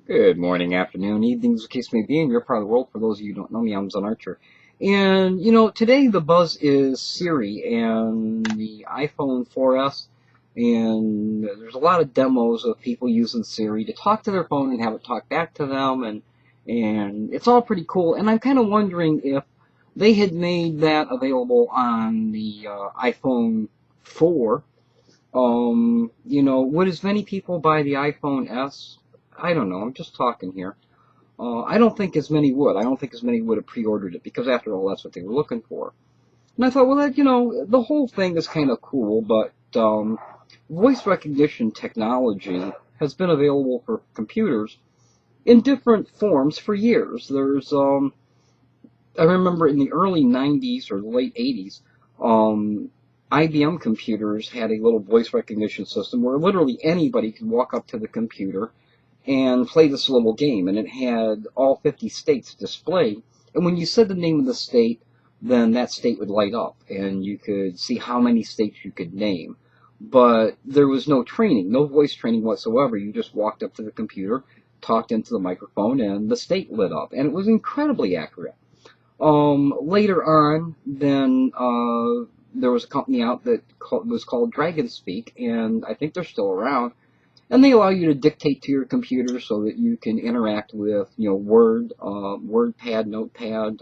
Good morning, afternoon, evening, as the case may be, in your part of the world. For those of you who don't know me, I'm Zen Archer. And, today the buzz is Siri and the iPhone 4S. And there's a lot of demos of people using Siri to talk to their phone and have it talk back to them. And it's all pretty cool. And I'm kind of wondering if they had made that available on the iPhone 4. Would as many people buy the iPhone S? I don't know. I'm just talking here. I don't think as many would. I don't think as many would have pre-ordered it because, after all, that's what they were looking for. And I thought, well, the whole thing is kind of cool, but voice recognition technology has been available for computers in different forms for years. I remember in the early 90s or late 80s, IBM computers had a little voice recognition system where literally anybody could walk up to the computer and play this little game, and it had all 50 states displayed. And when you said the name of the state, then that state would light up, and you could see how many states you could name. But there was no training, no voice training whatsoever. You just walked up to the computer, talked into the microphone, and the state lit up, and it was incredibly accurate. Later on, then there was a company out that was called Dragon Speak, and I think they're still around. And they allow you to dictate to your computer so that you can interact with, Word, WordPad, Notepad,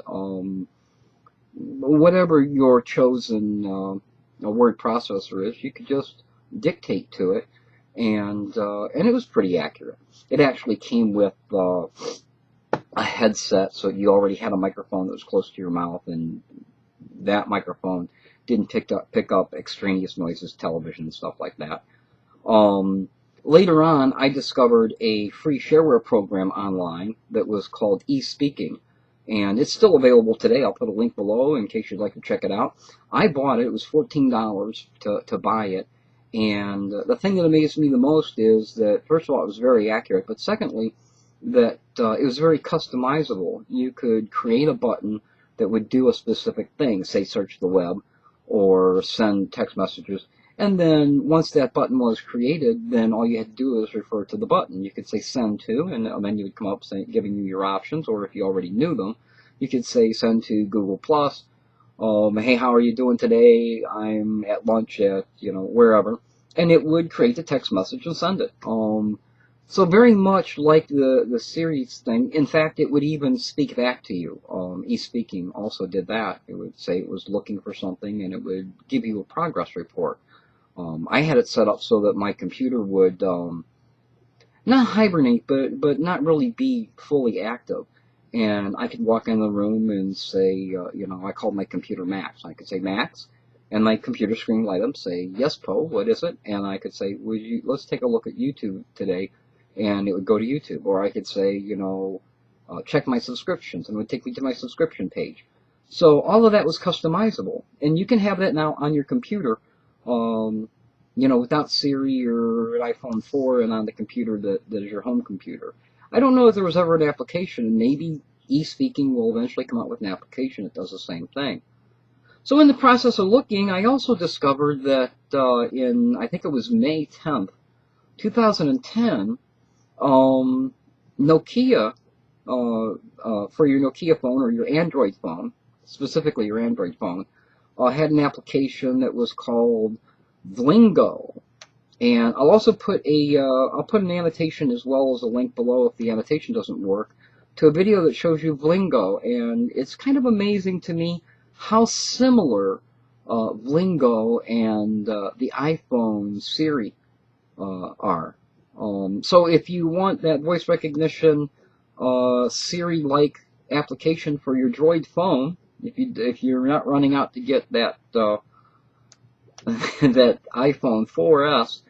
whatever your chosen word processor is. You could just dictate to it, and it was pretty accurate. It actually came with a headset, so you already had a microphone that was close to your mouth, and that microphone didn't pick up extraneous noises, television, and stuff like that. Later on, I discovered a free shareware program online that was called eSpeaking, and it's still available today. I'll put a link below in case you'd like to check it out. I bought it. It was $14 to buy it, and the thing that amazed me the most is that, first of all, it was very accurate, but secondly, that it was very customizable. You could create a button that would do a specific thing, say search the web or send text messages. And then once that button was created, then all you had to do was refer to the button. You could say send to, and a menu would come up giving you your options, or if you already knew them, you could say send to Google+. Hey, how are you doing today? I'm at lunch at, wherever. And it would create the text message and send it. So very much like the Siri's thing. In fact, it would even speak back to you. eSpeaking also did that. It would say it was looking for something, and it would give you a progress report. I had it set up so that my computer would not hibernate, but not really be fully active. And I could walk in the room and say, I called my computer Max. I could say Max, and my computer screen light up, say, yes, Poe, what is it? And I could say, let's take a look at YouTube today, and it would go to YouTube. Or I could say, check my subscriptions, and it would take me to my subscription page. So all of that was customizable, and you can have that now on your computer. Without Siri or an iPhone 4 and on the computer that is your home computer. I don't know if there was ever an application, and maybe eSpeaking will eventually come out with an application that does the same thing. So in the process of looking, I also discovered that I think it was May 10th, 2010, Nokia, for your Nokia phone or your Android phone, specifically your Android phone, had an application that was called Vlingo, and I'll also put an annotation as well as a link below if the annotation doesn't work to a video that shows you Vlingo, and it's kind of amazing to me how similar Vlingo and the iPhone Siri are. So if you want that voice recognition Siri-like application for your Droid phone, if you're not running out to get that that iPhone 4S,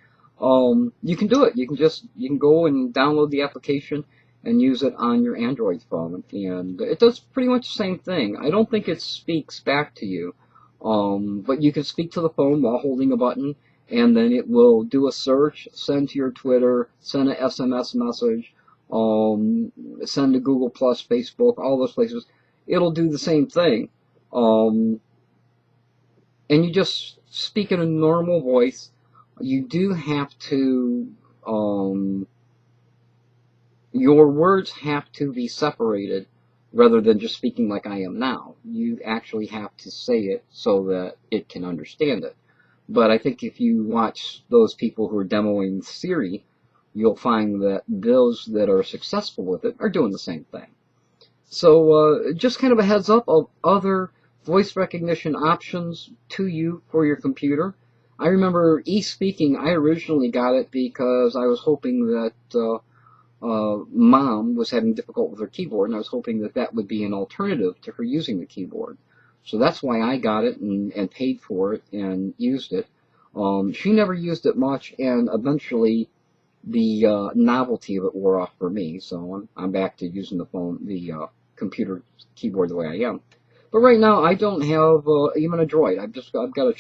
you can do it. You can go and download the application and use it on your Android phone, and it does pretty much the same thing. I don't think it speaks back to you, but you can speak to the phone while holding a button, and then it will do a search, send to your Twitter, send an SMS message, send to Google+, Facebook, all those places. It'll do the same thing. And you just speak in a normal voice. You do have to, your words have to be separated rather than just speaking like I am now. You actually have to say it so that it can understand it. But I think if you watch those people who are demoing Siri, you'll find that those that are successful with it are doing the same thing. So just kind of a heads up of other voice recognition options to you for your computer. I remember e-speaking, I originally got it because I was hoping that Mom was having difficulty with her keyboard, and I was hoping that that would be an alternative to her using the keyboard. So that's why I got it and paid for it and used it. She never used it much, and eventually the novelty of it wore off for me. So I'm back to using the computer keyboard the way I am. But right now I don't have even a Droid. I've got a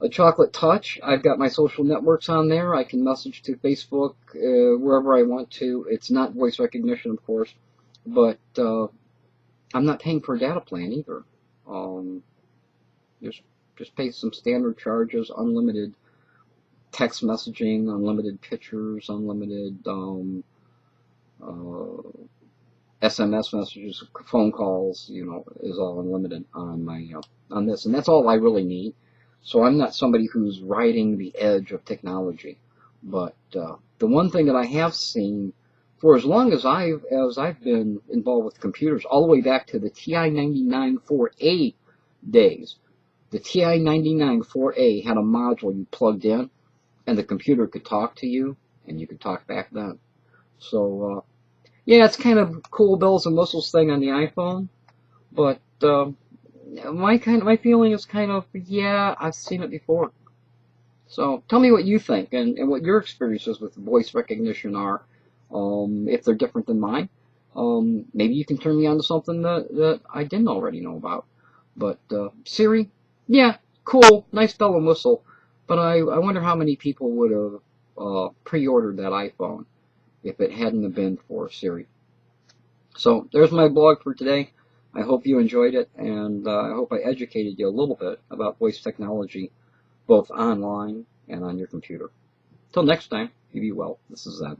chocolate touch. I've got my social networks on there. I can message to Facebook wherever I want to. It's not voice recognition, of course, but I'm not paying for a data plan either. Just pay some standard charges, unlimited text messaging, unlimited pictures, unlimited SMS messages, phone calls. Is all unlimited on my on this, and that's all I really need. So I'm not somebody who's riding the edge of technology, but the one thing that I have seen for as long as I've been involved with computers, all the way back to the TI-99 4A days, the TI-99 4A had a module you plugged in, and the computer could talk to you, and you could talk back then. So yeah, it's kind of cool bells and whistles thing on the iPhone, but my feeling is kind of, yeah, I've seen it before. So tell me what you think and what your experiences with voice recognition are. If they're different than mine, maybe you can turn me on to something that I didn't already know about. But Siri, yeah, cool, nice bell and whistle. But I wonder how many people would have pre-ordered that iPhone if it hadn't have been for Siri. So there's my blog for today. I hope you enjoyed it, and I hope I educated you a little bit about voice technology, both online and on your computer. Till next time, you be well. This is Ed.